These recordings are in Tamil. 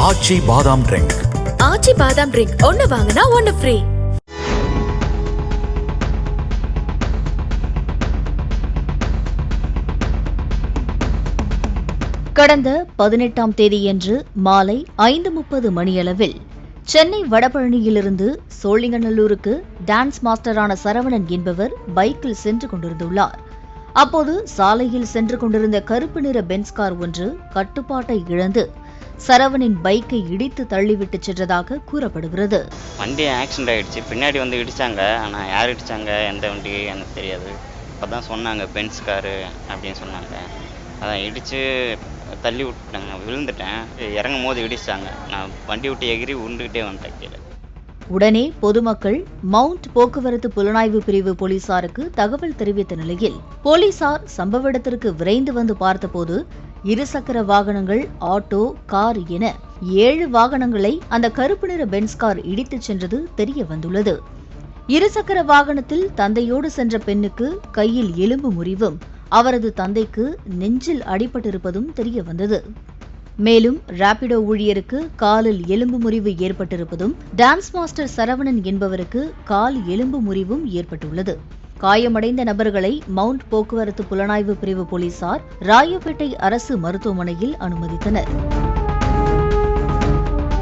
ஆச்சி பாதாம் ட்ரிங்க். ஆச்சி பாதாம் ட்ரிங்க் ஒன்னு வாங்கினா ஒன்னு ஃப்ரீ. கடந்த 18ஆம் தேதியன்று மாலை 5:30 மணியளவில் சென்னை வடபழனியிலிருந்து சோழிங்கநல்லூருக்கு டான்ஸ் மாஸ்டரான சரவணன் என்பவர் பைக்கில் சென்று கொண்டிருந்துள்ளார். அப்போது சாலையில் சென்று கொண்டிருந்த கருப்பு நிற பென்ஸ் கார் ஒன்று கட்டுப்பாட்டை இழந்து சரவணின் பைக்கை இடித்து தள்ளிவிட்டு சென்றதாக கூறப்படுகிறது. வண்டி ஆக்சிடென்ட் ஆயிடுச்சு, பின்னாடி வந்து இடிச்சாங்க. ஆனால் யார் இடிச்சாங்க, எந்த வண்டி எனக்கு தெரியாது. அப்போதான் சொன்னாங்க பென்ஸ் காரு அப்படின்னு சொன்னாங்க. அதான் இடித்து தள்ளி விட்டுட்டாங்க, விழுந்துட்டேன். இறங்கும் போது இடிச்சாங்க. நான் வண்டி விட்டு எகிரி உருண்டுகிட்டே வந்துட்டேன் கீழே. உடனே பொதுமக்கள் மவுண்ட் போக்குவரத்து புலனாய்வு பிரிவு போலீசாருக்கு தகவல் தெரிவித்த நிலையில் போலீசார் சம்பவ இடத்திற்கு விரைந்து வந்து பார்த்தபோது இருசக்கர வாகனங்கள், ஆட்டோ, கார் என 7 வாகனங்களை அந்த கருப்பு நிற பென்ஸ் கார் இடித்துச் சென்றது தெரிய வந்துள்ளது. இருசக்கர வாகனத்தில் தந்தையோடு சென்ற பெண்ணுக்கு கையில் எலும்பு முறிவும் அவரது தந்தைக்கு நெஞ்சில் அடிபட்டிருப்பதும் தெரிய வந்தது. மேலும் ராபிடோ ஊழியருக்கு காலில் எலும்பு முறிவு ஏற்பட்டிருப்பதும், டான்ஸ் மாஸ்டர் சரவணன் என்பவருக்கு கால் எலும்பு முறிவும் ஏற்பட்டுள்ளது. காயமடைந்த நபர்களை மவுண்ட் போக்குவரத்து புலனாய்வு பிரிவு போலீசார் ராயப்பேட்டை அரசு மருத்துவமனையில் அனுமதித்தனர்.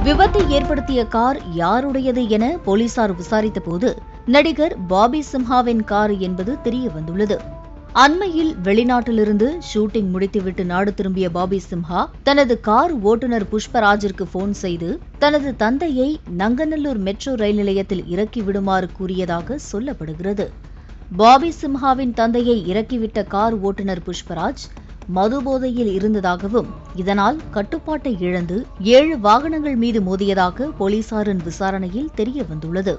விபத்தை ஏற்படுத்திய கார் யாருடையது என போலீசார் விசாரித்தபோது நடிகர் பாபி சிம்ஹாவின் கார் என்பது தெரிய வந்துள்ளது. அண்மையில் வெளிநாட்டிலிருந்து ஷூட்டிங் முடித்துவிட்டு நாடு திரும்பிய பாபி சிம்ஹா தனது கார் ஓட்டுநர் புஷ்பராஜிற்கு போன் செய்து தனது தந்தையை நங்கநல்லூர் மெட்ரோ ரயில் நிலையத்தில் இறக்கிவிடுமாறு கூறியதாக சொல்லப்படுகிறது. பாபி சிம்ஹாவின் தந்தையை இறக்கிவிட்ட கார் ஓட்டுநர் புஷ்பராஜ் மதுபோதையில் இருந்ததாகவும் இதனால் கட்டுப்பாட்டை இழந்து 7 வாகனங்கள் மீது மோதியதாக போலீசாரின் விசாரணையில் தெரிய வந்துள்ளது.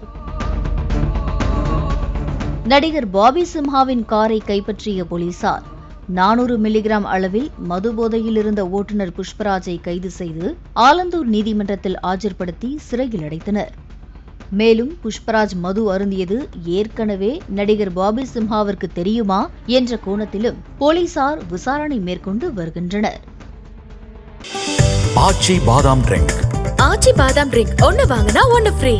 நடிகர் பாபி சிம்ஹாவின் காரை கைப்பற்றிய போலீசார் 400 மில்லிகிராம் அளவில் மதுபோதையில் இருந்த ஓட்டுநர் புஷ்பராஜை கைது செய்து ஆலந்தூர் நீதிமன்றத்தில் ஆஜர்படுத்தி சிறையில் அடைத்தனர். மேலும் புஷ்பராஜ் மது அருந்தியது ஏற்கனவே நடிகர் பாபி சிம்ஹாவிற்கு தெரியுமா என்ற கோணத்திலும் போலீசார் விசாரணை மேற்கொண்டு வருகின்றனர். ஆச்சி பாதாம் ட்ரிங்க். ஆச்சி பாதாம் ட்ரிங்க் ஒன்னு வாங்கினா ஒன்னு ஃப்ரீ.